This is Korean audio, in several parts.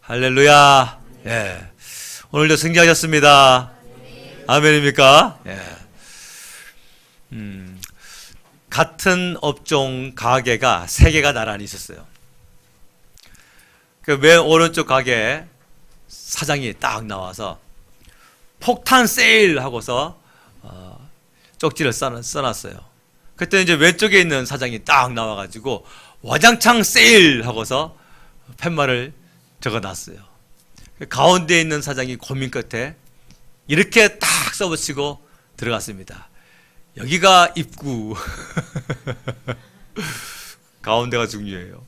할렐루야. 예. 오늘도 승리하셨습니다. 아멘입니까? 예. 같은 업종 가게가 세 개가 나란히 있었어요. 그 맨 오른쪽 가게 사장이 딱 나와서 폭탄 세일 하고서 쪽지를 써놨어요. 그때 이제 왼쪽에 있는 사장이 딱 나와가지고 와장창 세일 하고서 팻말을 적어놨어요. 가운데 있는 사장이 고민 끝에 이렇게 딱 써붙이고 들어갔습니다. 여기가 입구. 가운데가 중요해요.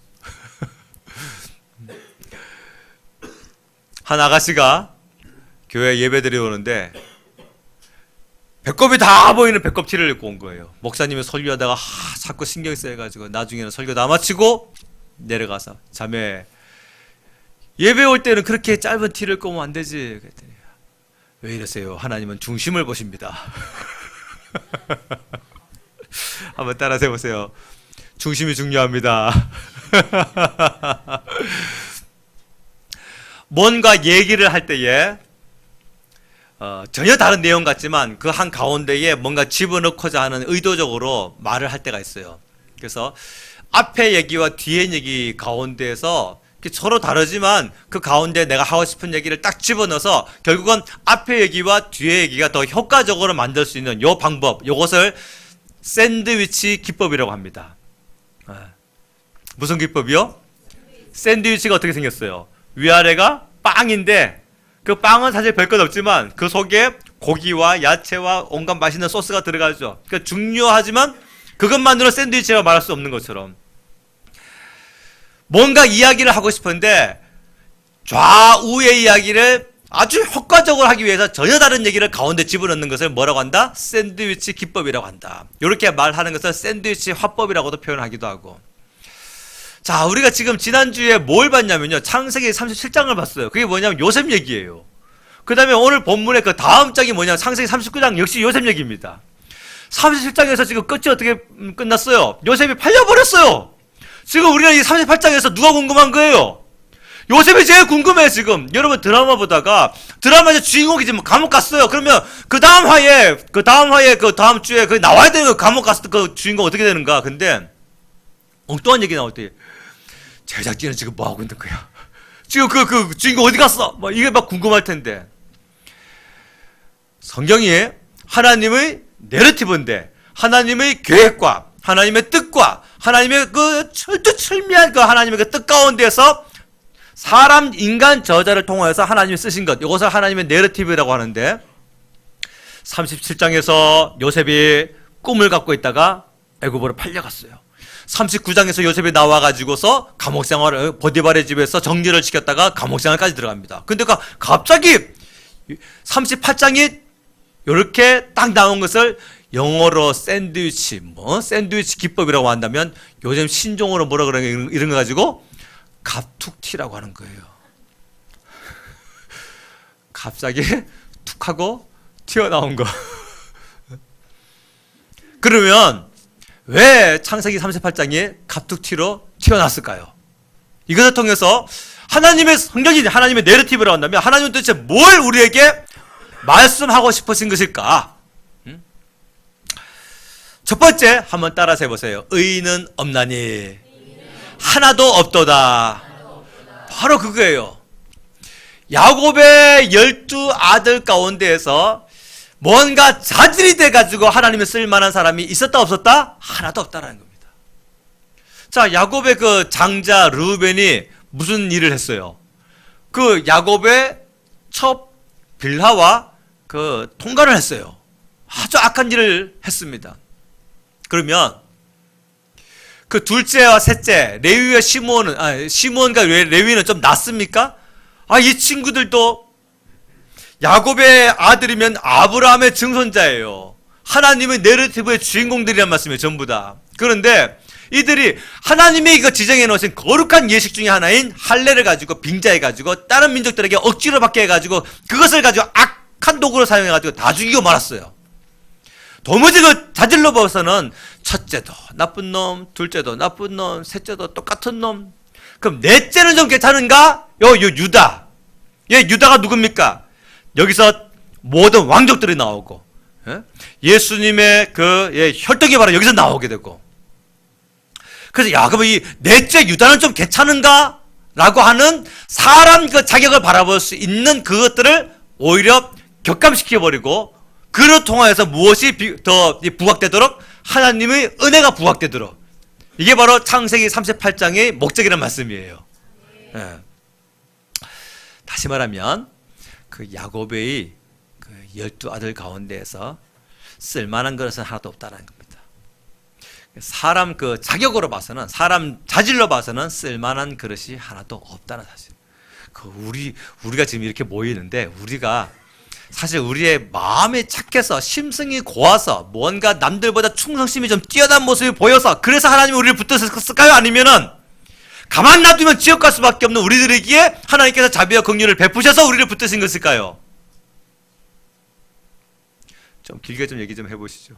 한 아가씨가 교회 예배 드리러 오는데 배꼽이 다 보이는 배꼽티를 입고 온 거예요. 목사님이 설교하다가 자꾸 신경이 쓰여가지고 나중에는 설교 다 마치고 내려가서 자매, 예배 올 때는 그렇게 짧은 티를 입고 오면 안 되지. 그랬더니 왜 이러세요? 하나님은 중심을 보십니다. 한번 따라서 해보세요. 중심이 중요합니다. 뭔가 얘기를 할 때에 전혀 다른 내용 같지만 그 한 가운데에 뭔가 집어넣고자 하는 의도적으로 말을 할 때가 있어요. 그래서 앞에 얘기와 뒤에 얘기 가운데에서 서로 다르지만 그 가운데 내가 하고 싶은 얘기를 딱 집어넣어서 결국은 앞에 얘기와 뒤에 얘기가 더 효과적으로 만들 수 있는 요 방법, 요것을 샌드위치 기법이라고 합니다. 무슨 기법이요? 샌드위치가 어떻게 생겼어요? 위아래가 빵인데 그 빵은 사실 별것 없지만 그 속에 고기와 야채와 온갖 맛있는 소스가 들어가죠. 그러니까 중요하지만 그것만으로 샌드위치라고 말할 수 없는 것처럼 뭔가 이야기를 하고 싶은데 좌우의 이야기를 아주 효과적으로 하기 위해서 전혀 다른 얘기를 가운데 집어넣는 것을 뭐라고 한다? 샌드위치 기법이라고 한다. 이렇게 말하는 것을 샌드위치 화법이라고도 표현하기도 하고. 자, 우리가 지금 지난주에 뭘 봤냐면요, 창세기 37장을 봤어요. 그게 뭐냐면 요셉 얘기예요. 그 다음에 오늘 본문의 그 다음 장이 뭐냐면 창세기 39장 역시 요셉 얘기입니다. 37장에서 지금 끝이 어떻게 끝났어요? 요셉이 팔려버렸어요. 지금 우리는 이 38장에서 누가 궁금한 거예요? 요셉이 제일 궁금해요. 지금 여러분 드라마 보다가 드라마에서 주인공이 지금 감옥 갔어요. 그러면 그 다음 화에 그 다음 주에 그 나와야 되는 거, 감옥 갔을 때 그 주인공 어떻게 되는가? 근데 엉뚱한 얘기 나올 때 제작진은 지금 뭐 하고 있는 거야? 지금 그 주인공 어디 갔어? 뭐 이게 막 궁금할 텐데, 성경이 하나님의 내러티브인데 하나님의 계획과 하나님의 뜻과 하나님의 그 철두철미한 그 하나님의 그 뜻 가운데서 사람, 인간, 저자를 통해서 하나님이 쓰신 것, 이것을 하나님의 내러티브라고 하는데 37장에서 요셉이 꿈을 갖고 있다가 애굽으로 팔려갔어요. 39장에서 요셉이 나와가지고서 감옥생활을, 보디발의 집에서 정리를 시켰다가 감옥생활까지 들어갑니다. 근데 갑자기 38장이 이렇게 딱 나온 것을 영어로 샌드위치 기법이라고 한다면 요즘 신종어로 뭐라 그러냐, 이런 거 가지고 갑툭튀라고 하는 거예요. 갑자기 툭 하고 튀어나온 거. 그러면 왜 창세기 38장이 갑툭튀로 튀어났을까요? 이것을 통해서 하나님의 성경이 하나님의 내러티브라고 한다면 하나님은 도대체 뭘 우리에게 말씀하고 싶으신 것일까? 첫 번째, 한번 따라서 해보세요. 의인은 없나니 하나도 없도다. 바로 그거예요. 야곱의 12아들 가운데에서 뭔가 자질이 돼가지고 하나님을 쓸만한 사람이 있었다 없었다? 하나도 없다라는 겁니다. 자, 야곱의 그 장자 르우벤이 무슨 일을 했어요? 그 야곱의 첩 빌하와 그 통관을 했어요. 아주 악한 일을 했습니다. 그러면 그 둘째와 셋째 레위와 시므온과 레위는 좀 낫습니까? 이 친구들도 야곱의 아들이면 아브라함의 증손자예요. 하나님의 내러티브의 주인공들이란 말씀이에요. 전부 다. 그런데 이들이 하나님이 이거 지정해 놓으신 거룩한 예식 중에 하나인 할례를 가지고 빙자해 가지고 다른 민족들에게 억지로 받게 해 가지고 그것을 가지고 악한 도구로 사용해 가지고 다 죽이고 말았어요. 도무지 그 자질로 봐서는 첫째도 나쁜 놈, 둘째도 나쁜 놈, 셋째도 똑같은 놈, 그럼 넷째는 좀 괜찮은가? 요 유다. 유다가 누굽니까? 여기서 모든 왕족들이 나오고, 예수님의 혈통이 바로 여기서 나오게 되고. 그래서 그럼 이 넷째 유다는 좀 괜찮은가? 라고 하는 사람 그 자격을 바라볼 수 있는 그것들을 오히려 격감시켜버리고, 그를 통하여서 무엇이 더 부각되도록? 하나님의 은혜가 부각되도록. 이게 바로 창세기 38장의 목적이라는 말씀이에요. 다시 말하면 그 야곱의 그 12아들 가운데에서 쓸만한 것은 하나도 없다는 겁니다. 사람 그 자격으로 봐서는, 사람 자질로 봐서는 쓸만한 그릇이 하나도 없다는 사실. 우리가 지금 이렇게 모이는데, 우리가 사실 우리의 마음이 착해서 심성이 고와서 뭔가 남들보다 충성심이 좀 뛰어난 모습이 보여서 그래서 하나님이 우리를 붙드셨을까요? 아니면은 가만 놔두면 지옥 갈 수밖에 없는 우리들에게 하나님께서 자비와 긍휼을 베푸셔서 우리를 붙드신 것일까요? 좀 길게 좀 얘기 좀 해보시죠.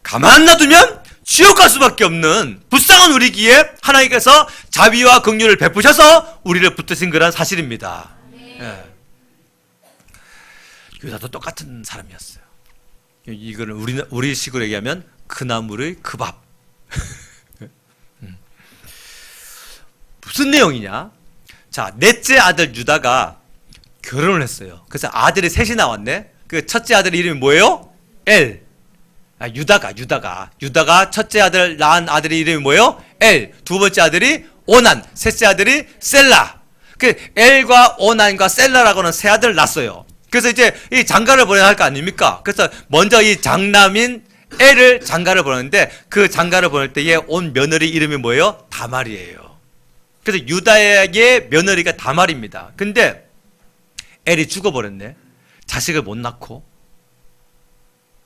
가만 놔두면 지옥 갈 수밖에 없는 불쌍한 우리기에 하나님께서 자비와 긍휼을 베푸셔서 우리를 붙드신 거란 사실입니다. 유다도 똑같은 사람이었어요. 이거는 우리 식으로 얘기하면 그 나물의 그 밥. 무슨 내용이냐? 자, 넷째 아들 유다가 결혼을 했어요. 그래서 아들이 셋이 나왔네. 그 첫째 아들 이름이 뭐예요? 엘. 유다가 첫째 아들 낳은 아들의 이름이 뭐예요? 엘. 두 번째 아들이 오난, 셋째 아들이 셀라. 그 엘과 오난과 셀라라고는 세 아들을 낳았어요. 그래서 이제 이 장가를 보내야 할 거 아닙니까? 그래서 먼저 이 장남인 엘을 장가를 보냈는데, 그 장가를 보낼 때에 온 며느리 이름이 뭐예요? 다말이에요. 그래서 유다의 며느리가 다말입니다. 근데 엘이 죽어버렸네. 자식을 못 낳고.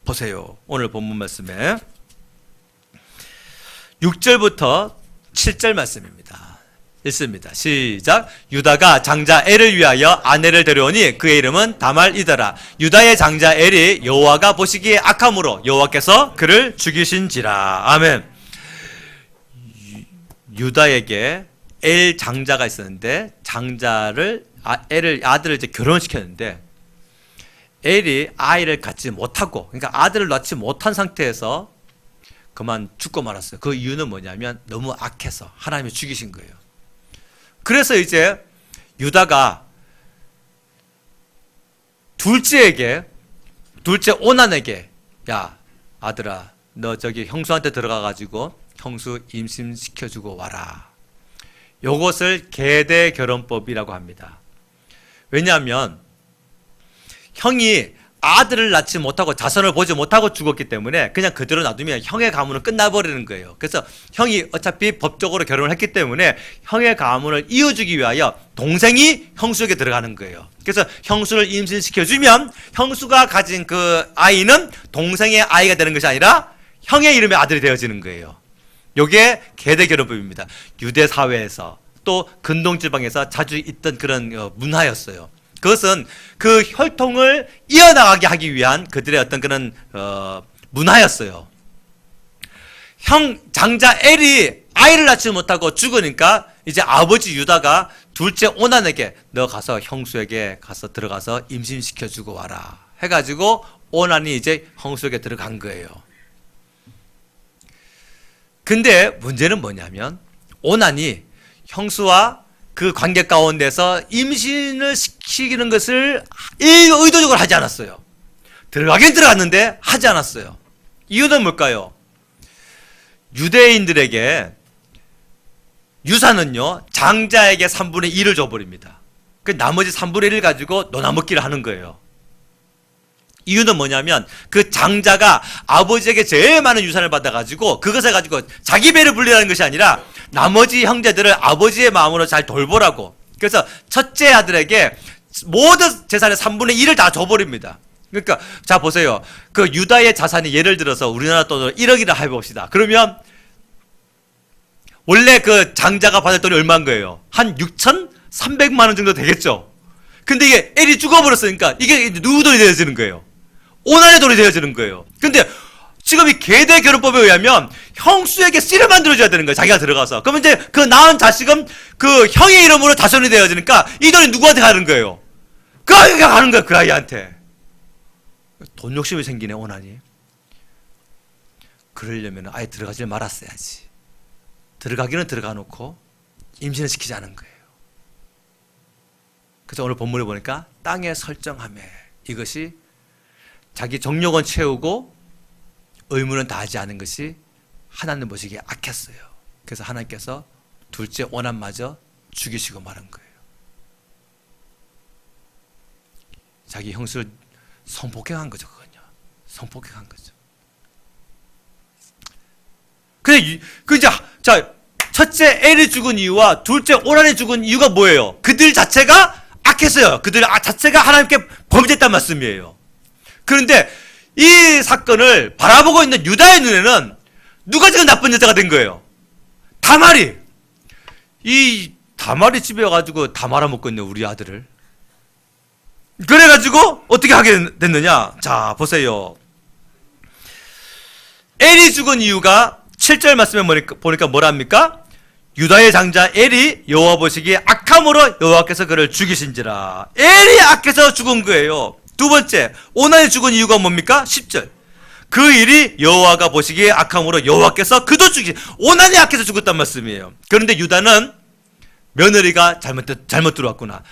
보세요. 오늘 본문 말씀에 6절부터 7절 말씀입니다. 읽습니다. 시작. 유다가 장자 엘을 위하여 아내를 데려오니 그의 이름은 다말이더라. 유다의 장자 엘이 여호와가 보시기에 악함으로 여호와께서 그를 죽이신지라. 아멘. 유다에게 엘 장자가 있었는데, 장자를 아들을 이제 결혼시켰는데, 엘이 아이를 갖지 못하고, 그러니까 아들을 낳지 못한 상태에서 그만 죽고 말았어요. 그 이유는 뭐냐면 너무 악해서 하나님이 죽이신 거예요. 그래서 이제 유다가 둘째 오난에게, 야 아들아, 너 저기 형수한테 들어가가지고 형수 임신시켜주고 와라. 요것을 계대 결혼법이라고 합니다. 왜냐하면 형이 아들을 낳지 못하고 자손을 보지 못하고 죽었기 때문에 그냥 그대로 놔두면 형의 가문은 끝나버리는 거예요. 그래서 형이 어차피 법적으로 결혼을 했기 때문에 형의 가문을 이어주기 위하여 동생이 형수에게 들어가는 거예요. 그래서 형수를 임신시켜주면 형수가 가진 그 아이는 동생의 아이가 되는 것이 아니라 형의 이름의 아들이 되어지는 거예요. 이게 계대결혼법입니다. 유대 사회에서 또 근동지방에서 자주 있던 그런 문화였어요. 그것은 그 혈통을 이어나가게 하기 위한 그들의 어떤 그런 문화였어요. 장자 엘이 아이를 낳지 못하고 죽으니까 이제 아버지 유다가 둘째 오난에게 너 가서 형수에게 가서 들어가서 임신시켜주고 와라 해가지고 오난이 이제 형수에게 들어간 거예요. 근데 문제는 뭐냐면 오난이 형수와 그 관계 가운데서 임신을 시키는 것을 의도적으로 하지 않았어요. 들어가긴 들어갔는데 하지 않았어요. 이유는 뭘까요? 유대인들에게 유산은요, 장자에게 3분의 1을 줘버립니다. 그 나머지 3분의 1을 가지고 노나먹기를 하는 거예요. 이유는 뭐냐면 그 장자가 아버지에게 제일 많은 유산을 받아가지고 그것을 가지고 자기 배를 불리라는 것이 아니라 나머지 형제들을 아버지의 마음으로 잘 돌보라고. 그래서 첫째 아들에게 모든 재산의 3분의 1을 다 줘버립니다. 그러니까 자 보세요. 그 유다의 자산이 예를 들어서 우리나라 돈으로 1억이라 해봅시다. 그러면 원래 그 장자가 받을 돈이 얼마인 거예요? 한 6,300만 원 정도 되겠죠. 근데 이게 엘이 죽어버렸으니까 이게 누구 돈이 되어지는 거예요? 오난의 돈이 되어지는 거예요. 근데 지금 이 계대 결혼법에 의하면 형수에게 씨를 만들어줘야 되는 거예요. 자기가 들어가서. 그러면 이제 그 낳은 자식은 그 형의 이름으로 자손이 되어지니까 이 돈이 누구한테 가는 거예요? 그 아이가 가는 거야, 그 아이한테. 돈 욕심이 생기네, 오나니. 그러려면 아예 들어가지 말았어야지. 들어가기는 들어가 놓고 임신을 시키지 않은 거예요. 그래서 오늘 본문에 보니까 땅에 설정하며 이것이 자기 정력은 채우고 의무는 다하지 않은 것이 하나님 보시기에 악했어요. 그래서 하나님께서 둘째 오난마저 죽이시고 마는 거예요. 자기 형수를 성폭행한 거죠, 그건요. 성폭행한 거죠. 근데 자, 첫째 엘이 죽은 이유와 둘째 오난이 죽은 이유가 뭐예요? 그들 자체가 악했어요. 그들 자체가 하나님께 범죄했단 말씀이에요. 그런데 이 사건을 바라보고 있는 유다의 눈에는 누가 지금 나쁜 여자가 된 거예요? 다말이. 이 다말이 집에 와가지고 다 말아먹고 있네, 우리 아들을. 그래가지고 어떻게 하게 됐느냐? 자, 보세요. 엘이 죽은 이유가 7절 말씀에 보니까 뭐랍니까? 유다의 장자 엘이 여호와 보시기에 악함으로 여호와께서 그를 죽이신지라. 엘이 악해서 죽은 거예요. 두 번째, 오난이 죽은 이유가 뭡니까? 10절. 그 일이 여호와가 보시기에 악함으로 여호와께서 그도 죽이신. 오난이 악해서 죽었단 말씀이에요. 그런데 유다는 며느리가 잘못 들어왔구나.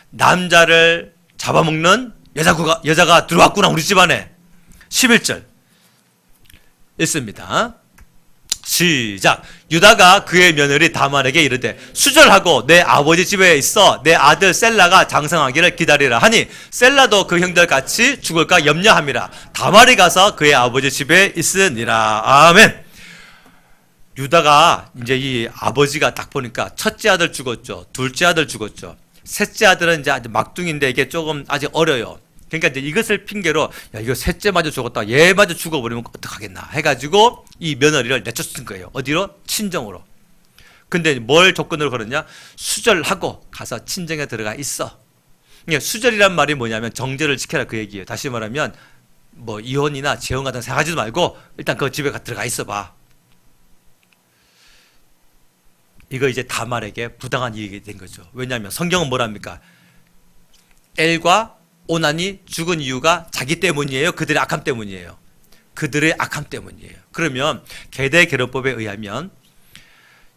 남자를 잡아먹는 여자가 들어왔구나, 우리 집안에. 11절 읽습니다. 시작. 유다가 그의 며느리 다말에게 이르되 수절하고 내 아버지 집에 있어 내 아들 셀라가 장성하기를 기다리라 하니 셀라도 그 형들 같이 죽을까 염려함이라. 다말이 가서 그의 아버지 집에 있으니라. 아멘. 유다가 이제 이 아버지가 딱 보니까 첫째 아들 죽었죠. 둘째 아들 죽었죠. 셋째 아들은 이제 아직 막둥인데 이게 조금 아직 어려요. 그러니까 이제 이것을 핑계로 야, 이거 셋째마저 죽었다, 얘마저 죽어버리면 어떡하겠나 해가지고 이 며느리를 내쫓은 거예요. 어디로? 친정으로. 근데 뭘 조건으로 걸었냐? 수절하고 가서 친정에 들어가 있어. 수절이란 말이 뭐냐면 정절을 지켜라, 그 얘기예요. 다시 말하면 뭐 이혼이나 재혼 같은 거 생각하지도 말고 일단 그 집에 들어가 있어 봐. 이거 이제 다말에게 부당한 이익이 된 거죠. 왜냐하면 성경은 뭐랍니까? 엘과 오난이 죽은 이유가 자기 때문이에요? 그들의 악함 때문이에요? 그들의 악함 때문이에요. 그러면 계대 결혼법에 의하면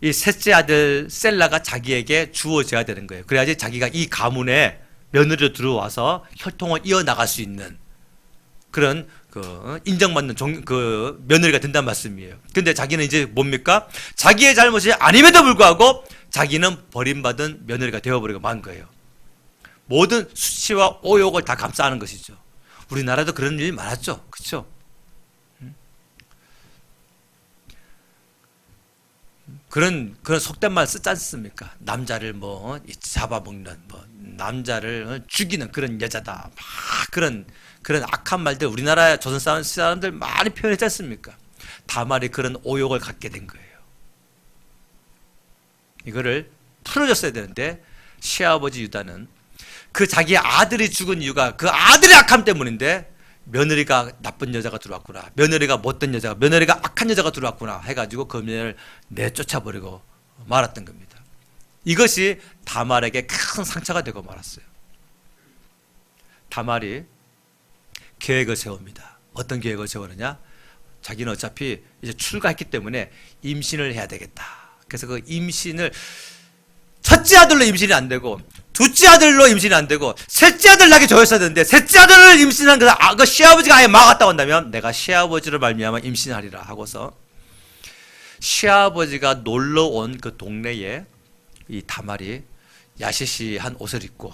이 셋째 아들 셀라가 자기에게 주어져야 되는 거예요. 그래야지 자기가 이 가문에 며느리로 들어와서 혈통을 이어나갈 수 있는 그런 인정받는 며느리가 된다는 말씀이에요. 근데 자기는 이제 뭡니까? 자기의 잘못이 아님에도 불구하고 자기는 버림받은 며느리가 되어버리고 만 거예요. 모든 수치와 오욕을 다 감싸는 것이죠. 우리나라도 그런 일이 많았죠. 그렇죠? 그런 속된 말 쓰지 않습니까? 남자를 잡아먹는, 남자를 죽이는 그런 여자다. 막 그런 악한 말들 우리나라 조선 사람들 많이 표현했지 않습니까? 다말이 그런 오욕을 갖게 된 거예요. 이거를 풀어줬어야 되는데 시아버지 유다는 그 자기 아들이 죽은 이유가 그 아들의 악함 때문인데 며느리가 나쁜 여자가 들어왔구나, 며느리가 못된 여자가, 며느리가 악한 여자가 들어왔구나 해가지고 그 며느리를 내쫓아버리고 말았던 겁니다. 이것이 다말에게 큰 상처가 되고 말았어요. 다말이 계획을 세웁니다. 어떤 계획을 세우느냐? 자기는 어차피 이제 출가했기 때문에 임신을 해야 되겠다. 그래서 그 임신을 첫째 아들로 임신이 안 되고 둘째 아들로 임신이 안 되고 셋째 아들 낳기 좋았어야 되는데 셋째 아들을 임신한 그 시아버지가 아예 막았다고 한다면 내가 시아버지를 말미암아 임신하리라 하고서 시아버지가 놀러 온 그 동네에 이 다말이 야시시한 옷을 입고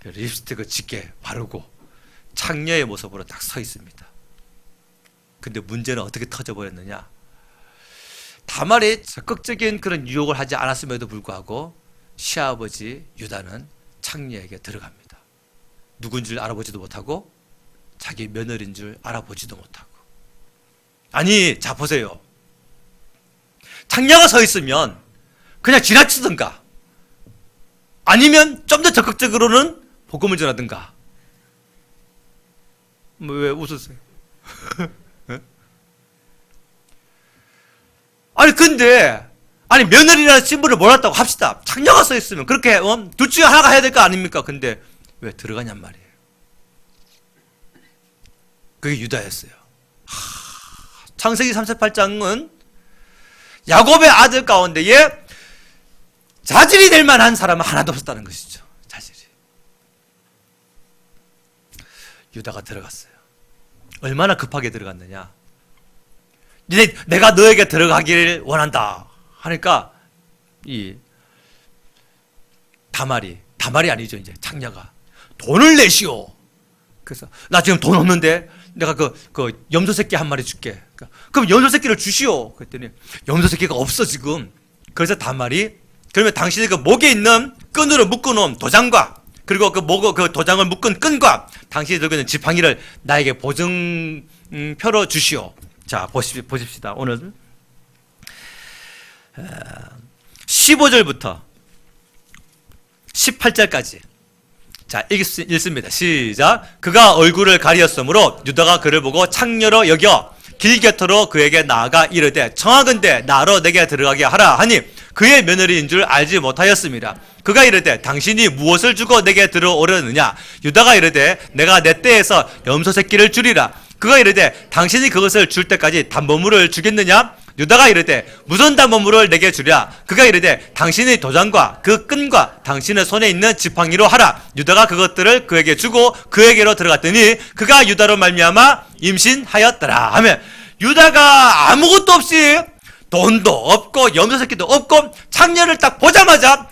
립스틱을 짙게 바르고 창녀의 모습으로 딱 서 있습니다. 근데 문제는 어떻게 터져버렸느냐? 다말이 적극적인 그런 유혹을 하지 않았음에도 불구하고 시아버지 유다는 창녀에게 들어갑니다. 누군지 알아보지도 못하고 자기 며느리인 줄 알아보지도 못하고. 아니, 자 보세요. 창녀가 서 있으면 그냥 지나치든가 아니면 좀 더 적극적으로는 복음을 전하든가. 왜 웃으세요? 아니 며느리라는 신분을 몰랐다고 합시다. 창녀가 서 있으면 그렇게 둘 중에 하나가 해야 될 거 아닙니까? 근데 왜 들어가냔 말이에요. 그게 유다였어요. 창세기 38장은 야곱의 아들 가운데에 자질이 될 만한 사람은 하나도 없었다는 것이죠. 자질이. 유다가 들어갔어요. 얼마나 급하게 들어갔느냐. 내가 너에게 들어가기를 원한다 하니까 이 다말이 아니죠. 이제 창녀가 돈을 내시오. 그래서 나 지금 돈 없는데 내가 그 염소 새끼 한 마리 줄게. 그럼 염소 새끼를 주시오. 그랬더니 염소 새끼가 없어 지금. 그래서 다말이 그러면 당신이 그 목에 있는 끈으로 묶어놓은 도장과 그리고 그 도장을 묶은 끈과 당신이 들고 있는 지팡이를 나에게 보증표로 주시오. 자 보십시다. 오늘 15절부터 18절까지 자 읽습니다. 시작. 그가 얼굴을 가리었으므로 유다가 그를 보고 창녀로 여겨 길 곁으로 그에게 나아가 이르되 청하건대 나로 내게 들어가게 하라 하니 그의 며느리인 줄 알지 못하였습니다. 그가 이르되 당신이 무엇을 주고 내게 들어오려느냐. 유다가 이르되 내가 내 떼에서 염소 새끼를 주리라. 그가 이르되 당신이 그것을 줄 때까지 담보물을 주겠느냐. 유다가 이르되 무슨 담보물을 내게 주랴. 그가 이르되 당신의 도장과 그 끈과 당신의 손에 있는 지팡이로 하라. 유다가 그것들을 그에게 주고 그에게로 들어갔더니 그가 유다로 말미암아 임신하였더라 하면 유다가 아무것도 없이 돈도 없고 염소 새끼도 없고 창녀를 딱 보자마자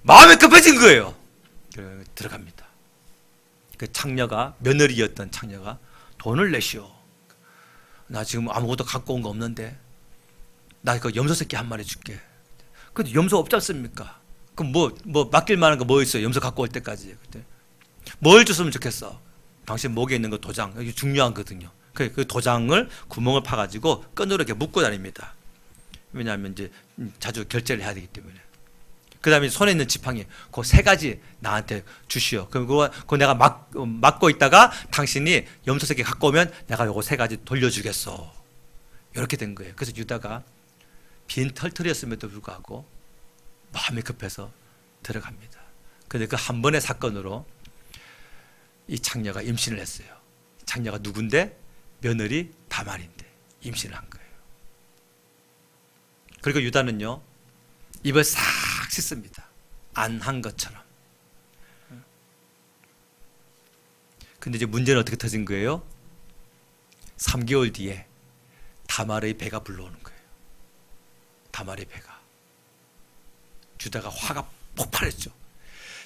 마음이 급해진 거예요. 들어갑니다. 그 창녀가 며느리였던 창녀가 돈을 내시오. 나 지금 아무것도 갖고 온 거 없는데 나 그 염소 새끼 한 마리 줄게. 근데 염소 없지 않습니까? 그럼 뭐 맡길 만한 거 뭐 있어요? 염소 갖고 올 때까지. 뭘 줬으면 좋겠어? 당신 목에 있는 거 도장. 이게 중요한 거거든요. 그 도장을 구멍을 파가지고 끈으로 이렇게 묶고 다닙니다. 왜냐하면 이제 자주 결제를 해야 되기 때문에. 그 다음에 손에 있는 지팡이, 그 세 가지 나한테 주시오. 그럼 그거 내가 막고 있다가 당신이 염소 새끼 갖고 오면 내가 요거 세 가지 돌려주겠어. 이렇게 된 거예요. 그래서 유다가 빈 털털이었음에도 불구하고 마음이 급해서 들어갑니다. 그런데 그 한 번의 사건으로 이 창녀가 임신을 했어요. 창녀가 누군데? 며느리 다말인데 임신을 한 거예요. 그리고 유다는요 입을 싹 씻습니다. 안 한 것처럼. 근데 이제 문제는 어떻게 터진 거예요? 3개월 뒤에 다말의 배가 불러오는 거예요. 다말의 배가. 유다가 화가 폭발했죠.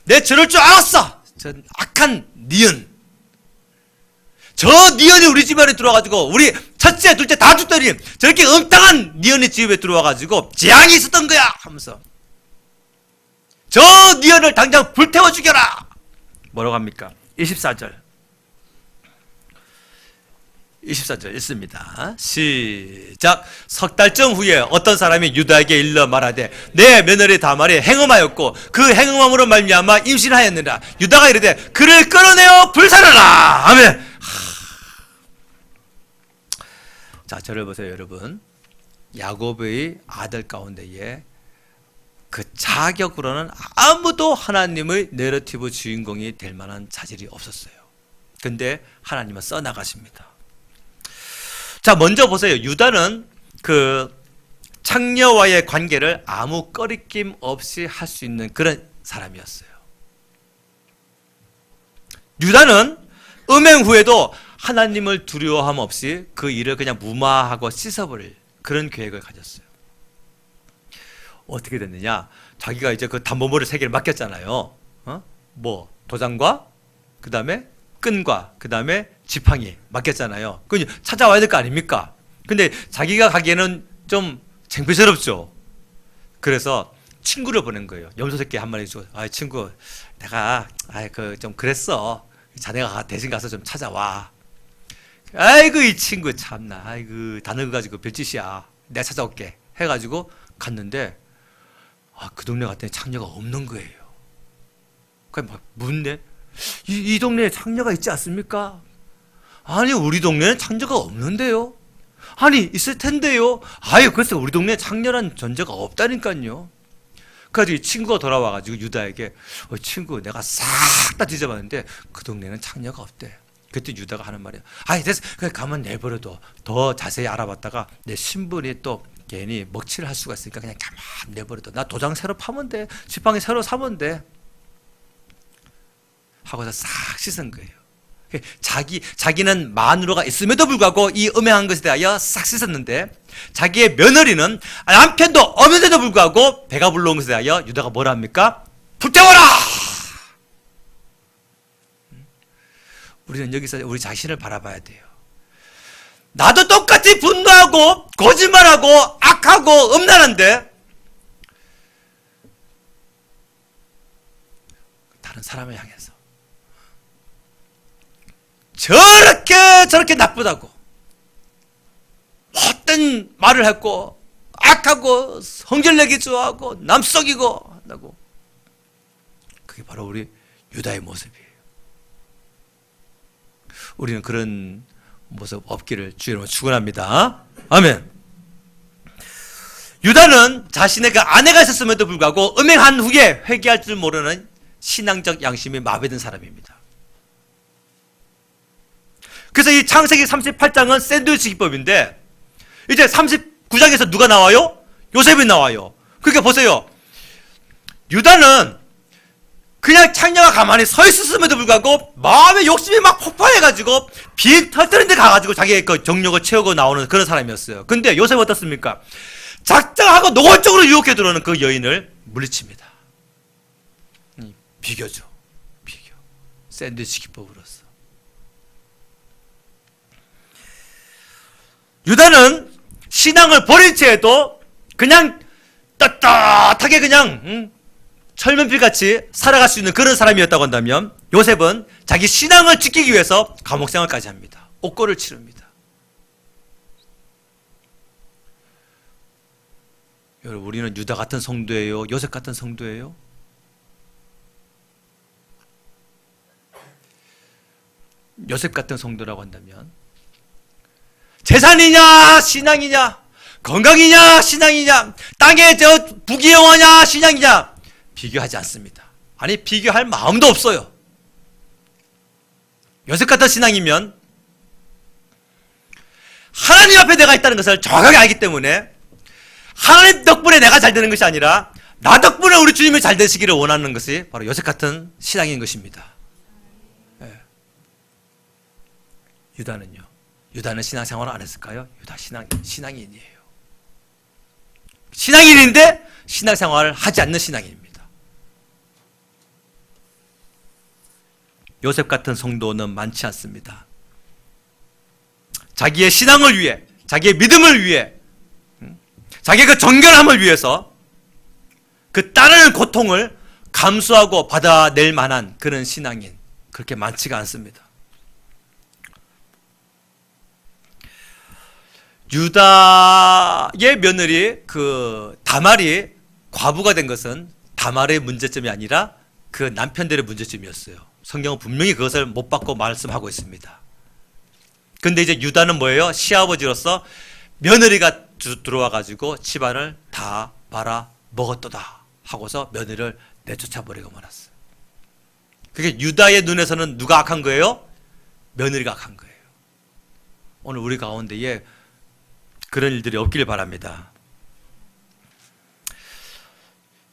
내 저럴 줄 알았어. 저 악한 니은. 저 니은이 우리 집안에 들어와가지고 우리 첫째 둘째 다 죽더니 저렇게 엉뚱한 니은이 집에 들어와가지고 재앙이 있었던 거야 하면서 저 니은을 당장 불태워 죽여라. 뭐라고 합니까? 24절 읽습니다. 시작. 석 달쯤 후에 어떤 사람이 유다에게 일러 말하되 내 며느리 다말이 행음하였고 그 행음함으로 말미암아 임신하였느라. 유다가 이르되 그를 끌어내어 불살라라 하면 자 저를 보세요 여러분. 야곱의 아들 가운데에 그 자격으로는 아무도 하나님의 내러티브 주인공이 될 만한 자질이 없었어요. 근데 하나님은 써나가십니다. 자 먼저 보세요. 유다는 그 창녀와의 관계를 아무 꺼리낌 없이 할 수 있는 그런 사람이었어요. 유다는 음행 후에도 하나님을 두려워함 없이 그 일을 그냥 무마하고 씻어버릴 그런 계획을 가졌어요. 어떻게 됐느냐? 자기가 이제 그 담보물을 3개를 맡겼잖아요. 뭐 도장과 그 다음에 끈과 그 다음에 지팡이 맡겼잖아요. 그 찾아와야 될 거 아닙니까? 근데 자기가 가기에는 좀 창피스럽죠. 그래서 친구를 보낸 거예요. 염소 새끼 한 마리 주고, 아 친구, 내가 좀 그랬어. 자네가 대신 가서 좀 찾아와. 아이고 이 친구 참나, 아이고 다 늙어가지고 별짓이야. 내가 찾아올게. 해가지고 갔는데 그 동네 갔더니 창녀가 없는 거예요. 그냥 막 묻네. 이 동네에 창녀가 있지 않습니까? 아니 우리 동네는 창녀가 없는데요. 아니, 있을 텐데요. 아유, 글쎄, 우리 동네에 창렬한 존재가 없다니까요. 그래가지고 친구가 돌아와가지고 유다에게, 친구, 내가 싹 다 뒤져봤는데 그 동네는 창녀가 없대. 그때 유다가 하는 말이야. 아이, 됐어. 그냥 가만 내버려둬. 더 자세히 알아봤다가 내 신분이 또 괜히 먹칠을 할 수가 있으니까 그냥 가만 내버려둬. 나 도장 새로 파면 돼. 지팡이 새로 사면 돼. 하고서 싹 씻은 거예요. 자기는 마누라가 있음에도 불구하고 이 음행한 것에 대하여 싹 씻었는데, 자기의 며느리는 남편도 없는데도 불구하고 배가 불러온 것에 대하여 유다가 뭐라 합니까? 불태워라! 우리는 여기서 우리 자신을 바라봐야 돼요. 나도 똑같이 분노하고 거짓말하고 악하고 음란한데 다른 사람을 향해서 저렇게 나쁘다고 헛된 말을 했고 악하고 성질내기 좋아하고 남썩이고 한다고. 그게 바로 우리 유다의 모습이에요. 우리는 그런 모습 없기를 주의 이름으로 축원합니다. 아멘. 유다는 자신의 그 아내가 있었음에도 불구하고 음행한 후에 회개할 줄 모르는 신앙적 양심이 마비된 사람입니다. 그래서 이 창세기 38장은 샌드위치 기법인데, 이제 39장에서 누가 나와요? 요셉이 나와요. 그러니까 보세요. 유다는 그냥 창녀가 가만히 서 있었음에도 불구하고 마음의 욕심이 막 폭발해가지고 비 터뜨린 데 가가지고 자기의 그 정욕을 채우고 나오는 그런 사람이었어요. 근데 요셉은 어떻습니까? 작정하고 노골적으로 유혹해 들어오는 그 여인을 물리칩니다. 비교죠. 비교. 샌드위치 기법으로서. 유다는 신앙을 버린 채에도 그냥 떳떳하게 그냥 철면필같이 살아갈 수 있는 그런 사람이었다고 한다면, 요셉은 자기 신앙을 지키기 위해서 감옥생활까지 합니다. 옥고를 치릅니다. 여러분, 우리는 유다 같은 성도예요? 요셉 같은 성도예요? 요셉 같은 성도라고 한다면 재산이냐 신앙이냐, 건강이냐 신앙이냐, 땅에 저 부귀영화냐 신앙이냐 비교하지 않습니다. 아니, 비교할 마음도 없어요. 요셉 같은 신앙이면 하나님 앞에 내가 있다는 것을 정확하게 알기 때문에 하나님 덕분에 내가 잘 되는 것이 아니라 나 덕분에 우리 주님이 잘 되시기를 원하는 것이 바로 요셉 같은 신앙인 것입니다. 네. 유다는요? 유다는 신앙생활을 안 했을까요? 유다 신앙인이에요. 신앙인인데 신앙생활을 하지 않는 신앙인입니다. 요셉 같은 성도는 많지 않습니다. 자기의 신앙을 위해, 자기의 믿음을 위해, 자기의 그 정결함을 위해서 그 따르는 고통을 감수하고 받아낼 만한 그런 신앙인, 그렇게 많지가 않습니다. 유다의 며느리 그 다말이 과부가 된 것은 다말의 문제점이 아니라 그 남편들의 문제점이었어요. 성경은 분명히 그것을 못 받고 말씀하고 있습니다. 근데 이제 유다는 뭐예요? 시아버지로서 며느리가 들어와 가지고 집안을 다 말아 먹었도다 하고서 며느리를 내쫓아 버리고 말았어요. 그게 유다의 눈에서는 누가 악한 거예요? 며느리가 악한 거예요. 오늘 우리 가운데에 그런 일들이 없기를 바랍니다.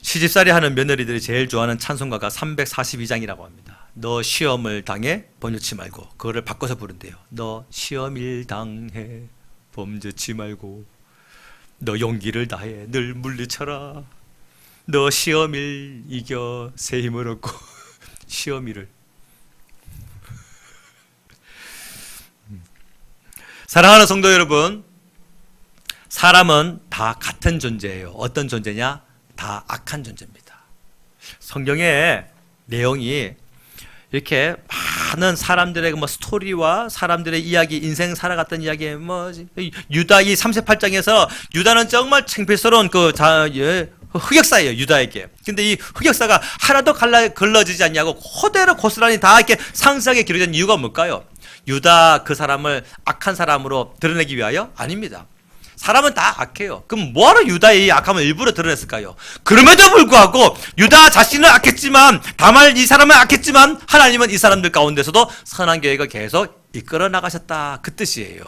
시집살이 하는 며느리들이 제일 좋아하는 찬송가가 342장이라고 합니다. 너 시험을 당해 번여치 말고, 그거를 바꿔서 부른대요. 너 시험을 당해 범죄치 말고, 너 용기를 다해 늘 물리쳐라. 너 시험을 이겨 새 힘을 얻고. 시험이를. 사랑하는 성도 여러분, 사람은 다 같은 존재예요. 어떤 존재냐? 다 악한 존재입니다. 성경의 내용이 이렇게 많은 사람들의 뭐 스토리와 사람들의 이야기, 인생 살아갔던 이야기, 유다 이 38장에서 유다는 정말 창피스러운 흑역사예요, 유다에게. 근데 이 흑역사가 하나도 걸러지지 않냐고 그대로 고스란히 다 이렇게 상세하게 기록된 이유가 뭘까요? 유다 그 사람을 악한 사람으로 드러내기 위하여? 아닙니다. 사람은 다 악해요. 그럼 뭐하러 유다의 이 악함을 일부러 드러냈을까요? 그럼에도 불구하고 유다 자신은 악했지만, 다말 이 사람은 악했지만 하나님은 이 사람들 가운데서도 선한 계획을 계속 이끌어 나가셨다, 그 뜻이에요.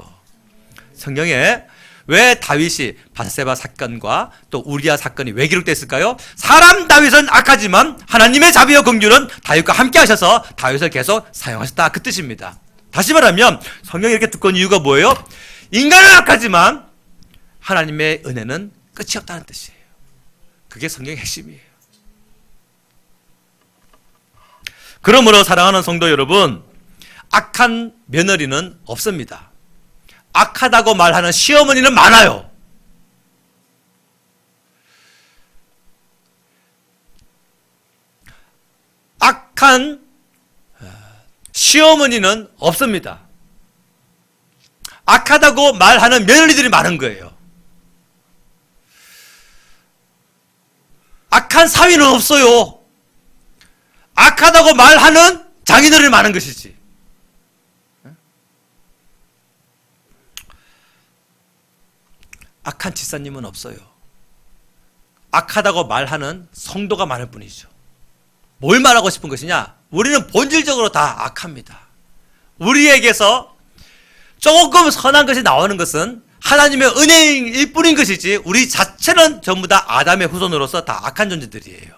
성경에 왜 다윗이 바세바 사건과 또 우리아 사건이 왜 기록됐을까요? 사람 다윗은 악하지만 하나님의 자비와 긍휼은 다윗과 함께 하셔서 다윗을 계속 사용하셨다, 그 뜻입니다. 다시 말하면 성경이 이렇게 두꺼운 이유가 뭐예요? 인간은 악하지만 하나님의 은혜는 끝이 없다는 뜻이에요. 그게 성경의 핵심이에요. 그러므로 사랑하는 성도 여러분, 악한 며느리는 없습니다. 악하다고 말하는 시어머니는 많아요. 악한 시어머니는 없습니다. 악하다고 말하는 며느리들이 많은 거예요. 악한 사위는 없어요. 악하다고 말하는 장인어른이 많은 것이지. 악한 집사님은 없어요. 악하다고 말하는 성도가 많을 뿐이죠. 뭘 말하고 싶은 것이냐? 우리는 본질적으로 다 악합니다. 우리에게서 조금 선한 것이 나오는 것은 하나님의 은혜일 뿐인 것이지, 우리 자체는 전부 다 아담의 후손으로서 다 악한 존재들이에요.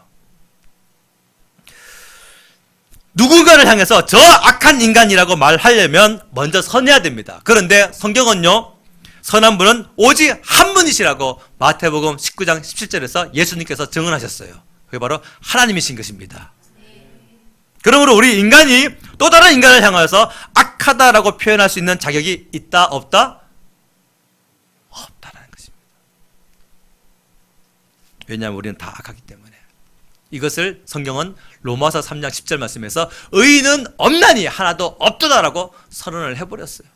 누군가를 향해서 저 악한 인간이라고 말하려면 먼저 선해야 됩니다. 그런데 성경은요, 선한 분은 오직 한 분이시라고 마태복음 19장 17절에서 예수님께서 증언하셨어요. 그게 바로 하나님이신 것입니다. 그러므로 우리 인간이 또 다른 인간을 향하여서 악하다라고 표현할 수 있는 자격이 있다, 없다? 없다라는 것입니다. 왜냐하면 우리는 다 악하기 때문에. 이것을 성경은 로마서 3장 10절 말씀에서 의인은 없나니 하나도 없도다라고 선언을 해버렸어요.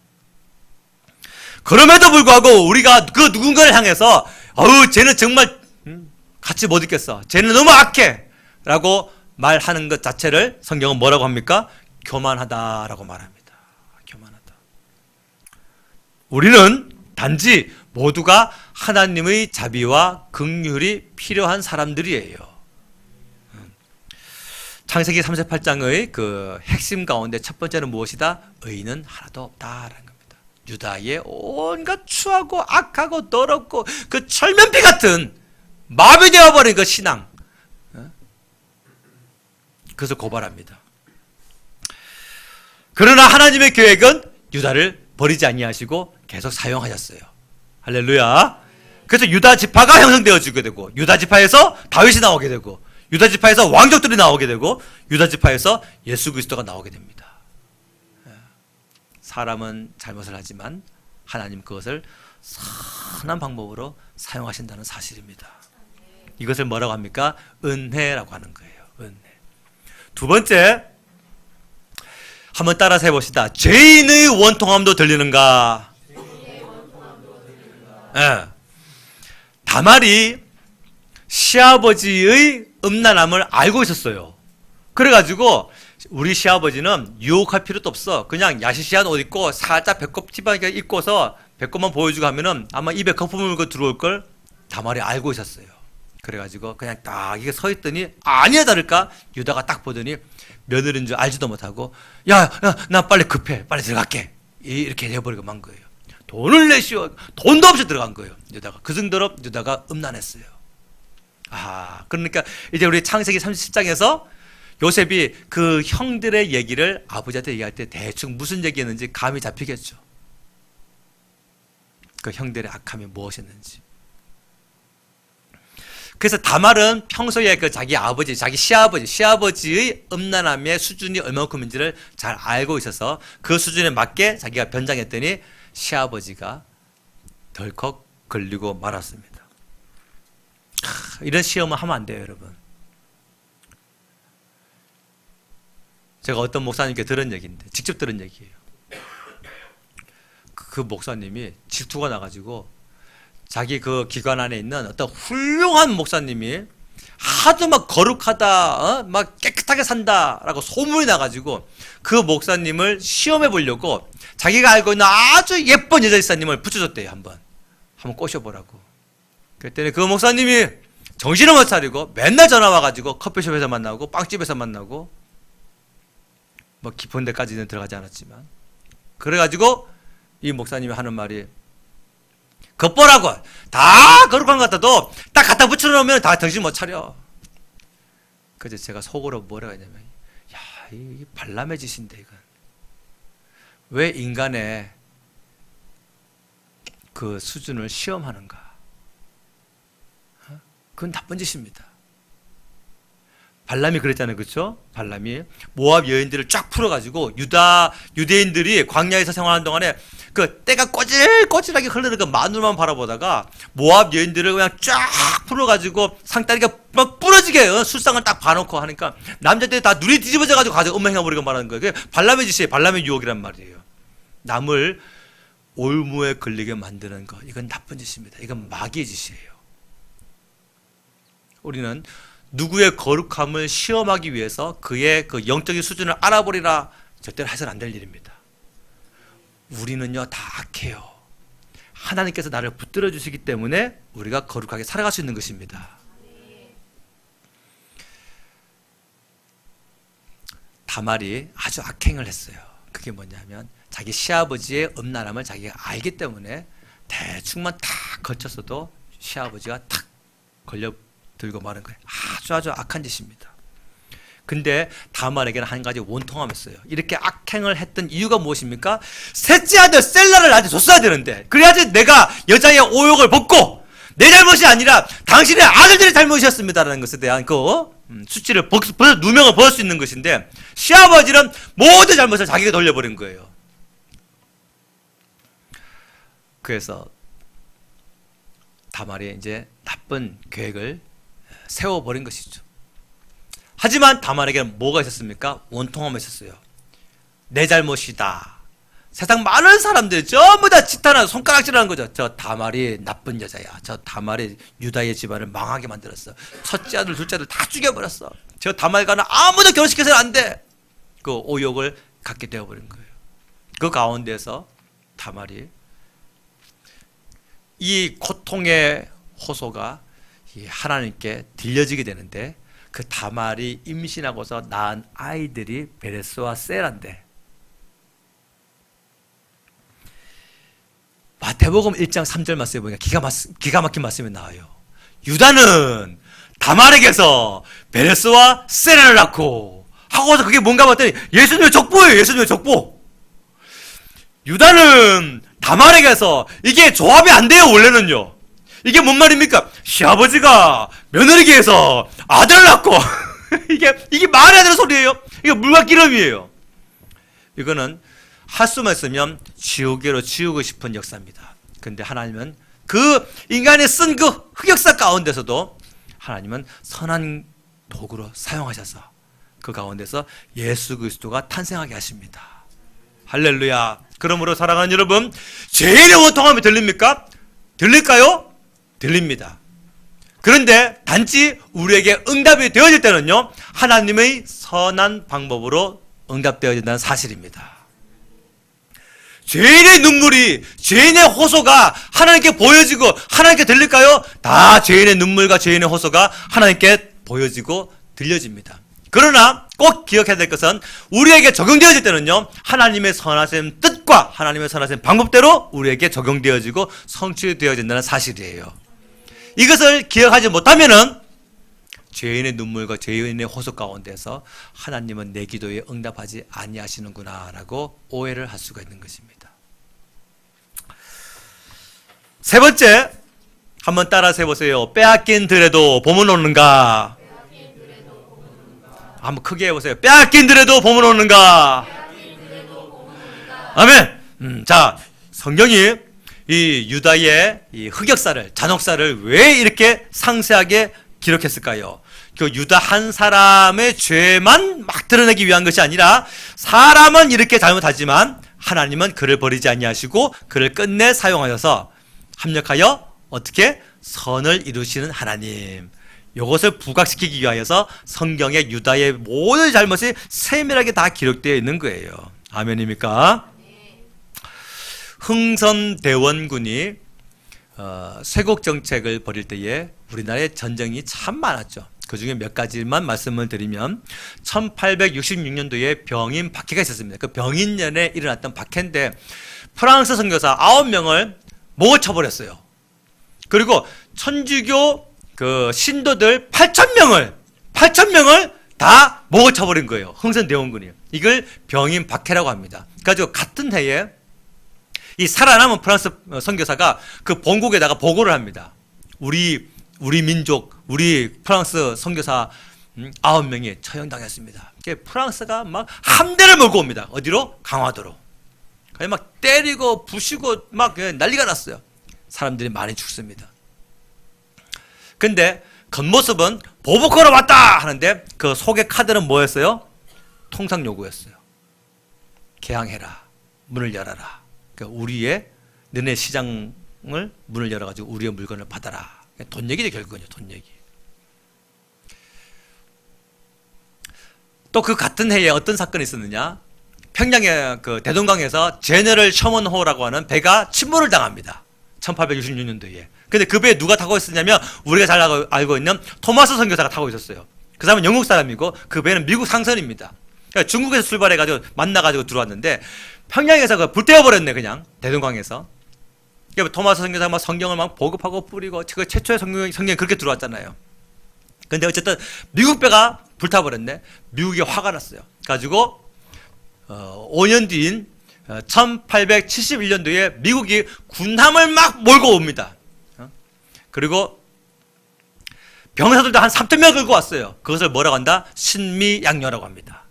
그럼에도 불구하고 우리가 그 누군가를 향해서 쟤는 정말 같이 못 있겠어, 쟤는 너무 악해 라고 말하는 것 자체를 성경은 뭐라고 합니까? 교만하다라고 말합니다. 교만하다. 우리는 단지 모두가 하나님의 자비와 긍휼이 필요한 사람들이에요. 창세기 38장의 그 핵심 가운데 첫 번째는 무엇이다? 의인은 하나도 없다라는 겁니다. 유다의 온갖 추하고 악하고 더럽고 그 철면피 같은 마비되어 버린 그 신앙, 그것을 고발합니다. 그러나 하나님의 계획은 유다를 버리지 아니하시고 계속 사용하셨어요. 할렐루야. 그래서 유다 지파가 형성되어지게 되고, 유다 지파에서 다윗이 나오게 되고, 유다 지파에서 왕족들이 나오게 되고, 유다 지파에서 예수 그리스도가 나오게 됩니다. 사람은 잘못을 하지만 하나님 그것을 선한 방법으로 사용하신다는 사실입니다. 이것을 뭐라고 합니까? 은혜라고 하는 거예요. 은혜. 두 번째, 한번 따라서 해봅시다. 죄인의 원통함도 들리는가? 네. 다말이 시아버지의 음란함을 알고 있었어요. 그래가지고 우리 시아버지는 유혹할 필요도 없어, 그냥 야시시한 옷 입고 살짝 배꼽 티바니까 입고서 배꼽만 보여주고 하면은 아마 입에 거품을 물고 들어올 걸 다말이 알고 있었어요. 그래가지고 그냥 딱 이게 서 있더니 아니야 다를까 유다가 딱 보더니 며느리인 줄 알지도 못하고 나 빨리 급해, 빨리 들어갈게, 이렇게 해버리고 만 거예요. 돈을 내시오, 돈도 없이 들어간 거예요. 유다가 그 정도로 유다가 음란했어요. 그러니까 이제 우리 창세기 30장에서 요셉이 그 형들의 얘기를 아버지한테 얘기할 때 대충 무슨 얘기했는지 감이 잡히겠죠. 그 형들의 악함이 무엇이었는지. 그래서 다말은 평소에 그 자기 아버지, 자기 시아버지의 음란함의 수준이 얼마큼인지를 잘 알고 있어서 그 수준에 맞게 자기가 변장했더니 시아버지가 덜컥 걸리고 말았습니다. 이런 시험은 하면 안 돼요, 여러분. 제가 어떤 목사님께 들은 얘기인데, 직접 들은 얘기예요. 그 목사님이 질투가 나가지고 자기 그 기관 안에 있는 어떤 훌륭한 목사님이 하도 막 거룩하다, 막 깨끗하게 산다라고 소문이 나가지고 그 목사님을 시험해 보려고 자기가 알고 있는 아주 예쁜 여자 집사님을 붙여줬대요. 한번 꼬셔보라고. 그랬더니 그 목사님이 정신을 못 차리고 맨날 전화 와가지고 커피숍에서 만나고 빵집에서 만나고 뭐 깊은 데까지는 들어가지 않았지만, 그래가지고 이 목사님이 하는 말이, 겉보라고 다 거룩한 것 같아도 딱 갖다 붙여놓으면 다 정신 못 차려. 그래서 제가 속으로 뭐라고 했냐면, 야, 이 발람의 짓인데 이건. 왜 인간의 그 수준을 시험하는가? 그건 나쁜 짓입니다. 발람이 그랬잖아요. 그렇죠? 발람이 모압 여인들을 쫙 풀어가지고 유대인들이 광야에서 생활하는 동안에 그 때가 꼬질꼬질하게 흐르는 그 마늘만 바라보다가 모압 여인들을 그냥 쫙 풀어가지고 상다리가 막 부러지게 술상을 딱 봐놓고 하니까 남자들이 다 눈이 뒤집어져가지고 가서 음행해버리고 말하는 거예요. 그게 발람의 짓이에요. 발람의 유혹이란 말이에요. 남을 올무에 걸리게 만드는 거, 이건 나쁜 짓입니다. 이건 마귀의 짓이에요. 우리는 누구의 거룩함을 시험하기 위해서 그의 그 영적인 수준을 알아보리라, 절대로 해서는 안 될 일입니다. 우리는요 다 악해요. 하나님께서 나를 붙들어 주시기 때문에 우리가 거룩하게 살아갈 수 있는 것입니다. 다말이 아주 악행을 했어요. 그게 뭐냐면 자기 시아버지의 음란함을 자기가 알기 때문에 대충만 탁 걸쳤어도 시아버지가 탁 걸려 들고 마는 거예요. 아주 악한 짓입니다. 근데 다말에게는 한 가지 원통함이 있어요. 이렇게 악행을 했던 이유가 무엇입니까? 셋째 아들 셀라를 나한테 줬어야 되는데, 그래야지 내가 여자의 오욕을 벗고 내 잘못이 아니라 당신의 아들들의 잘못이었습니다라는 것에 대한 그 수치를 누명을 벗을 수 있는 것인데, 시아버지는 모든 잘못을 자기가 돌려버린 거예요. 그래서 다말이 이제 나쁜 계획을 세워버린 것이죠. 하지만 다말에게는 뭐가 있었습니까? 원통함이 있었어요. 내 잘못이다. 세상 많은 사람들이 전부 다 짓하나 손가락질하는 거죠. 저 다말이 나쁜 여자야. 저 다말이 유다의 집안을 망하게 만들었어. 첫째 아들, 둘째 아들 다 죽여버렸어. 저 다말과는 아무도 결혼시켜서는 안 돼. 그 오욕을 갖게 되어버린 거예요. 그 가운데서 다말이 이 고통의 호소가 하나님께 들려지게 되는데, 그 다말이 임신하고서 낳은 아이들이 베레스와 셀라인데, 마태복음 1장 3절 말씀에 보니까 기가 막힌 말씀이 나와요. 유다는 다말에게서 베레스와 셀라를 낳고, 하고서 그게 뭔가 봤더니 예수님의 족보예요. 예수님의 족보. 유다는 다말에게서, 이게 조합이 안 돼요. 원래는요. 이게 뭔 말입니까? 시아버지가 며느리에게서 아들을 낳고 이게 말이 안 되는 소리예요. 이게 물과 기름이에요. 이거는 할 수만 있으면 지우개로 지우고 싶은 역사입니다. 근데 하나님은 그 인간이 쓴 그 흑역사 가운데서도 하나님은 선한 도구로 사용하셔서 그 가운데서 예수 그리스도가 탄생하게 하십니다. 할렐루야. 그러므로 사랑하는 여러분, 죄인의 원통함이 들립니까? 들릴까요? 들립니다. 그런데 단지 우리에게 응답이 되어질 때는요, 하나님의 선한 방법으로 응답되어진다는 사실입니다. 죄인의 눈물이, 죄인의 호소가 하나님께 보여지고 하나님께 들릴까요? 다 죄인의 눈물과 죄인의 호소가 하나님께 보여지고 들려집니다. 그러나 꼭 기억해야 될 것은, 우리에게 적용되어질 때는요, 하나님의 선하신 뜻과 하나님의 선하신 방법대로 우리에게 적용되어지고 성취되어진다는 사실이에요. 이것을 기억하지 못하면은 죄인의 눈물과 죄인의 호소 가운데서 하나님은 내 기도에 응답하지 아니하시는구나 라고 오해를 할 수가 있는 것입니다. 세 번째, 한번 따라서 해보세요. 빼앗긴 들에도 봄은 오는가? 한번 크게 해보세요. 빼앗긴 들에도 봄은 오는가? 아멘. 자, 성경이 이 유다의 이 흑역사를, 잔혹사를 왜 이렇게 상세하게 기록했을까요? 그 유다 한 사람의 죄만 막 드러내기 위한 것이 아니라, 사람은 이렇게 잘못하지만 하나님은 그를 버리지 아니하시고 그를 끝내 사용하셔서 합력하여 어떻게 선을 이루시는 하나님. 이것을 부각시키기 위하여서 성경의 유다의 모든 잘못이 세밀하게 다 기록되어 있는 거예요. 아멘입니까? 흥선대원군이 쇄국 정책을 벌일 때에 우리나라에 전쟁이 참 많았죠. 그 중에 몇 가지만 말씀을 드리면 1866년도에 병인 박해가 있었습니다. 그 병인년에 일어났던 박해인데 프랑스 선교사 9명을 목을 쳐버렸어요. 그리고 천주교 그 신도들 8,000명을 다 목을 쳐버린 거예요. 흥선대원군이. 이걸 병인 박해라고 합니다. 그래가지고 같은 해에 이 살아남은 프랑스 선교사가 그 본국에다가 보고를 합니다. 우리 민족, 우리 프랑스 선교사 9명이 처형당했습니다. 프랑스가 막 함대를 몰고 옵니다. 어디로? 강화도로. 막 때리고 부시고 막 난리가 났어요. 사람들이 많이 죽습니다. 근데 겉모습은 보복하러 왔다 하는데 그 속의 카드는 뭐였어요? 통상 요구였어요. 개항해라. 문을 열어라. 그러니까 우리의 너네 시장을 문을 열어가지고 우리의 물건을 받아라. 돈 얘기죠, 결국은요. 돈 얘기. 또 그 같은 해에 어떤 사건이 있었느냐? 평양의 그 대동강에서 제너럴 셔먼호라고 하는 배가 침몰을 당합니다. 1866년도에. 근데 그 배에 누가 타고 있었냐면 우리가 잘 알고 있는 토마스 선교사가 타고 있었어요. 그 사람은 영국 사람이고 그 배는 미국 상선입니다. 그러니까 중국에서 출발해가지고 만나가지고 들어왔는데 평양에서 그 불태워버렸네, 그냥 대동강에서. 그러니까 토마스 선교사가 막 성경을 막 보급하고 뿌리고 그 최초의 성경이 그렇게 들어왔잖아요. 근데 어쨌든 미국 배가 불타버렸네. 미국이 화가 났어요. 가지고 5년 뒤인 1871년도에 미국이 군함을 막 몰고 옵니다. 그리고 병사들도 한 3,000명 끌고 왔어요. 그것을 뭐라고 한다? 신미양요라고 합니다.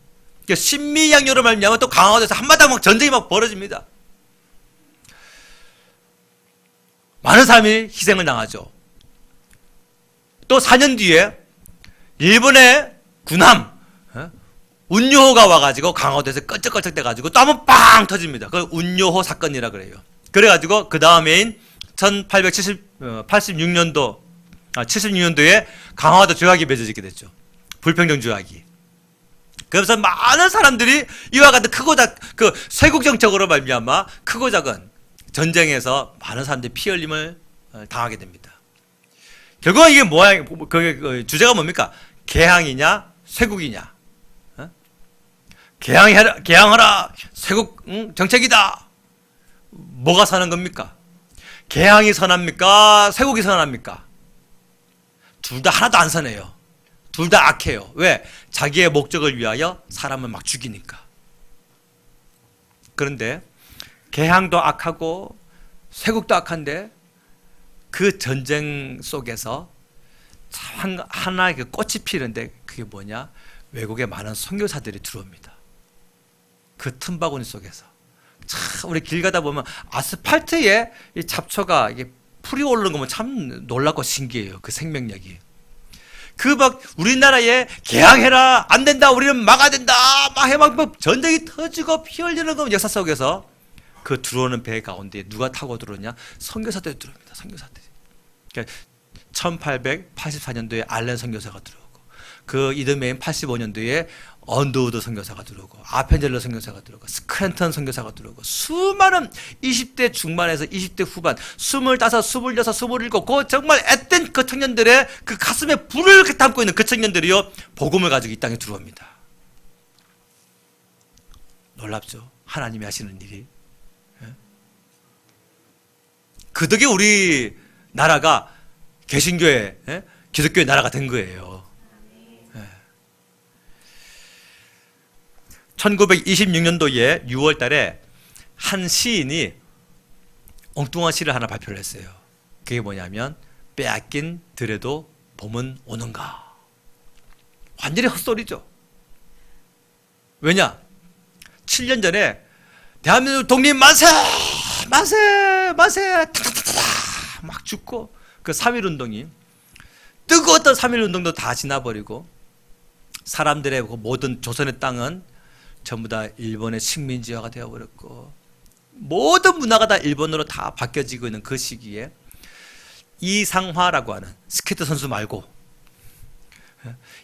신미양요로 말미암아 또 강화도에서 한마당 막 전쟁이 막 벌어집니다. 많은 사람이 희생을 당하죠. 또 4년 뒤에 일본의 군함 운요호가 와가지고 강화도에서 껄쩍껄쩍 돼가지고 또 한번 빵 터집니다. 그걸 운요호 사건이라 그래요. 그래가지고 그 다음에인 76년도에 강화도 조약이 맺어지게 됐죠. 불평등 조약이. 그래서 많은 사람들이 이와 같은 크고 그 쇄국 정책으로 말미암아 크고 작은 전쟁에서 많은 사람들이 피 흘림을 당하게 됩니다. 결국은 이게 뭐야? 그 주제가 뭡니까? 개항이냐, 쇄국이냐? 개항하라, 쇄국 정책이다. 뭐가 선한 겁니까? 개항이 선합니까? 쇄국이 선합니까? 둘 다 하나도 안 선해요. 둘 다 악해요. 왜? 자기의 목적을 위하여 사람을 막 죽이니까. 그런데 개항도 악하고 쇄국도 악한데 그 전쟁 속에서 하나의 그 꽃이 피는데 그게 뭐냐? 외국의 많은 선교사들이 들어옵니다. 그 틈바구니 속에서. 참 우리 길 가다 보면 아스팔트에 이 잡초가 이게 풀이 오르는 거 보면 참 놀랍고 신기해요. 그 생명력이. 그 막 우리나라에 개항해라, 안 된다, 우리는 막아야 된다, 막 해 막 전쟁이 터지고 피 흘리는 거 역사 속에서 그 들어오는 배 가운데 누가 타고 들어오냐? 선교사들이 들어옵니다. 선교사들이. 그러니까 1884년도에 알렌 선교사가 들어오고 그 이듬해인 85년도에 언더우드 선교사가 들어오고 아펜젤러 선교사가 들어오고 스크랜턴 선교사가 들어오고 수많은 20대 중반에서 20대 후반 25, 26, 27 그 정말 앳된 그 청년들의 그 가슴에 불을 이렇게 담고 있는 그 청년들이요 복음을 가지고 이 땅에 들어옵니다. 놀랍죠? 하나님이 하시는 일이. 그 덕에 우리 나라가 개신교회, 기독교의 나라가 된 거예요. 1926년도에 6월 달에 한 시인이 엉뚱한 시를 하나 발표를 했어요. 그게 뭐냐면 빼앗긴 들에도 봄은 오는가. 완전히 헛소리죠. 왜냐? 7년 전에 대한민국 독립 만세! 만세! 만세! 타타타타! 막 죽고 그 3.1운동이 뜨거웠던 3.1운동도 다 지나버리고 사람들의 그 모든 조선의 땅은 전부 다 일본의 식민지화가 되어버렸고 모든 문화가 다 일본으로 다 바뀌어지고 있는 그 시기에 이상화라고 하는 스케이트 선수 말고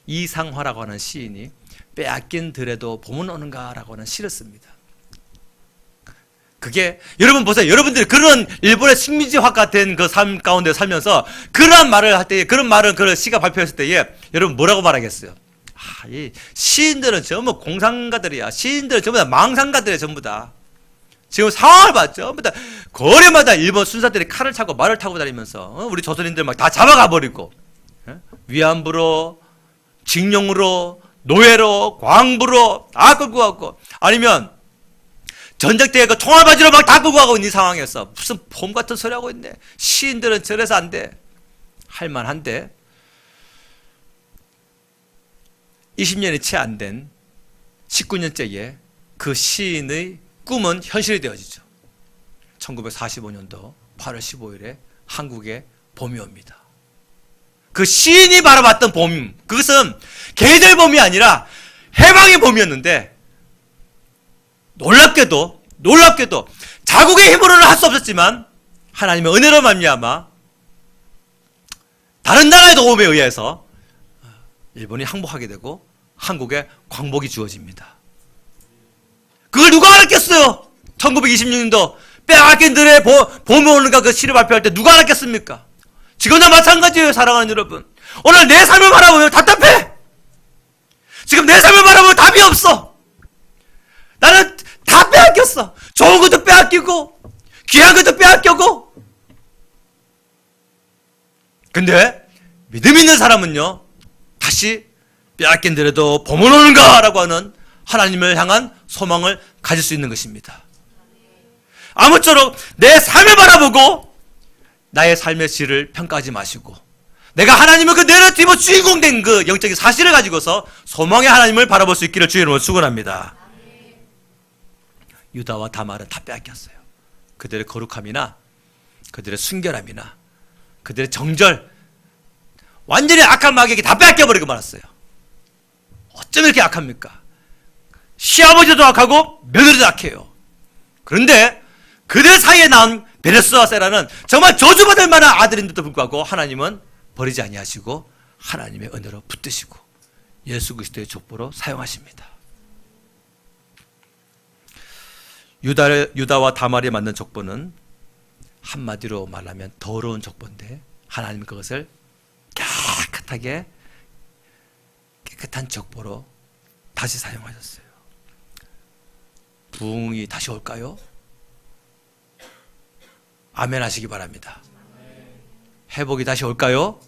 이상화라고 하는 시인이 빼앗긴 들에도 봄은 오는가라고 하는 시를 씁니다. 그게 여러분 보세요. 여러분들이 그런 일본의 식민지화가 된 그 삶 가운데 살면서 그런 말을 할 때에, 그런 말을 그 시가 발표했을 때에 여러분 뭐라고 말하겠어요? 이 시인들은 전부 공상가들이야. 시인들은 전부 다 망상가들이야. 전부 다. 지금 상황을 봐. 전부 다 거리마다 일본 순사들이 칼을 차고 말을 타고 다니면서 우리 조선인들 막 다 잡아가 버리고 위안부로, 징용으로, 노예로, 광부로 다 끌고 가고, 아니면 전쟁때에 그 총알바지로 막 다 끌고 가고 있는 이 상황에서 무슨 폼 같은 소리 하고 있네. 시인들은 저래서 안 돼. 할만한데 20년이 채 안 된 19년째에 그 시인의 꿈은 현실이 되어지죠. 1945년도 8월 15일에 한국에 봄이 옵니다. 그 시인이 바라봤던 봄, 그것은 계절 봄이 아니라 해방의 봄이었는데, 놀랍게도 자국의 힘으로는 할 수 없었지만 하나님의 은혜로 말미암아 다른 나라의 도움에 의해서 일본이 항복하게 되고 한국에 광복이 주어집니다. 그걸 누가 알았겠어요? 1926년도 빼앗긴 들에 봄이 오는가 그 시를 발표할 때 누가 알았겠습니까? 지금도 마찬가지예요. 사랑하는 여러분, 오늘 내 삶을 바라보면 답답해. 지금 내 삶을 바라보면 답이 없어. 나는 다 빼앗겼어. 좋은 것도 빼앗기고 귀한 것도 빼앗기고. 근데 믿음 있는 사람은요, 다시 빼앗긴 데라도 봄은 오는가 라고 하는 하나님을 향한 소망을 가질 수 있는 것입니다. 아무쪼록 내 삶을 바라보고 나의 삶의 질을 평가하지 마시고, 내가 하나님의 그 내러티브 주인공 된 그 영적인 사실을 가지고서 소망의 하나님을 바라볼 수 있기를 주의 이름으로 축원합니다. 유다와 다말은 다 빼앗겼어요. 그들의 거룩함이나 그들의 순결함이나 그들의 정절, 완전히 악한 마귀에게 다 빼앗겨버리고 말았어요. 어쩜 이렇게 악합니까? 시아버지도 악하고 며느리도 악해요. 그런데 그들 사이에 나온 베레스와 세라는 정말 저주받을 만한 아들인데도 불구하고 하나님은 버리지 아니하시고 하나님의 은혜로 붙드시고 예수 그리스도의 족보로 사용하십니다. 유다와 다말이 만든 족보는 한마디로 말하면 더러운 족보인데 하나님은 그것을 깨끗한 족보로 다시 사용하셨어요. 부흥이 다시 올까요? 아멘 하시기 바랍니다. 회복이 다시 올까요?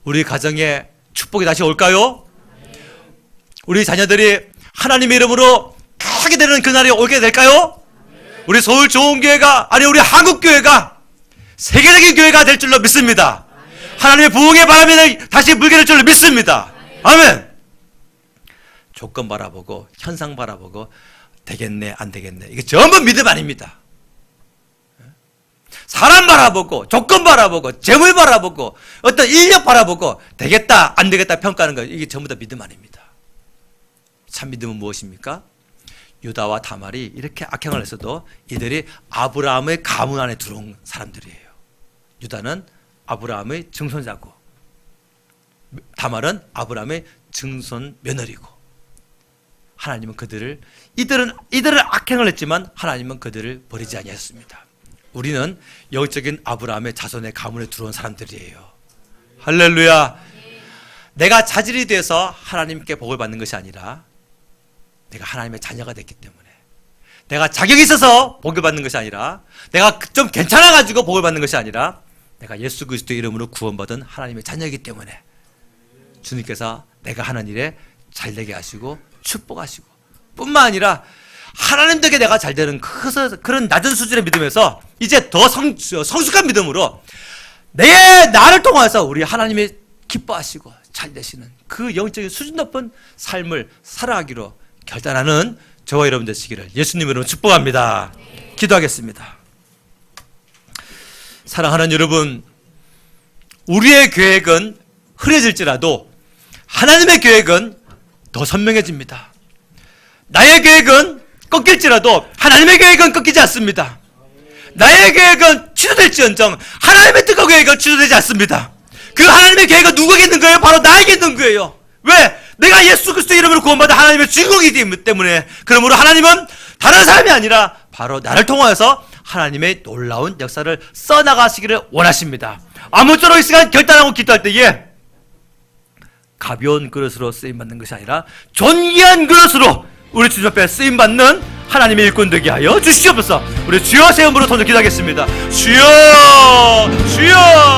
우리 가정에 축복이 다시 올까요? 우리 자녀들이 하나님의 이름으로 크게 되는 그날이 오게 될까요? 우리 서울 좋은 교회가, 아니 우리 한국 교회가 세계적인 교회가 될 줄로 믿습니다. 하나님의 부흥의 바람이 다시 불게 될 줄로 믿습니다. 아멘. 조건 바라보고 현상 바라보고 되겠네 안 되겠네, 이게 전부 믿음 아닙니다. 사람 바라보고 조건 바라보고 재물 바라보고 어떤 인력 바라보고 되겠다 안 되겠다 평가하는 거, 이게 전부 다 믿음 아닙니다. 참 믿음은 무엇입니까? 유다와 다말이 이렇게 악행을 했어도 이들이 아브라함의 가문 안에 들어온 사람들이에요. 유다는 아브라함의 증손자고 다말은 아브라함의 증손 며느리고, 하나님은 이들은 악행을 했지만 하나님은 그들을 버리지 아니하셨습니다. 우리는 영적인 아브라함의 자손의 가문에 들어온 사람들이에요. 할렐루야. 내가 자질이 돼서 하나님께 복을 받는 것이 아니라 내가 하나님의 자녀가 됐기 때문에, 내가 자격이 있어서 복을 받는 것이 아니라, 내가 좀 괜찮아가지고 복을 받는 것이 아니라, 내가 예수 그리스도의 이름으로 구원받은 하나님의 자녀이기 때문에 주님께서 내가 하는 일에 잘되게 하시고 축복하시고, 뿐만 아니라 하나님 덕에 내가 잘되는 그런 낮은 수준의 믿음에서 이제 더 성숙한 믿음으로 나를 통해서 우리 하나님이 기뻐하시고 잘되시는 그 영적인 수준 높은 삶을 살아가기로 결단하는 저와 여러분 되시기를 예수님으로 축복합니다. 기도하겠습니다. 사랑하는 여러분, 우리의 계획은 흐려질지라도 하나님의 계획은 더 선명해집니다. 나의 계획은 꺾일지라도 하나님의 계획은 꺾이지 않습니다. 나의 계획은 취소될지언정 하나님의 뜻과 계획은 취소되지 않습니다. 그 하나님의 계획은 누구에게 있는 거예요? 바로 나에게 있는 거예요. 왜? 내가 예수 그리스도 이름으로 구원받은 하나님의 주인공이기 때문에. 그러므로 하나님은 다른 사람이 아니라 바로 나를 통하여서 하나님의 놀라운 역사를 써나가시기를 원하십니다. 아무쪼록 이 시간 결단하고 기도할 때에 가벼운 그릇으로 쓰임받는 것이 아니라 존귀한 그릇으로 우리 주님 앞에 쓰임받는 하나님의 일꾼 되게 하여 주시옵소서. 우리 주여 세 이름으로 손을 기도하겠습니다. 주여 주여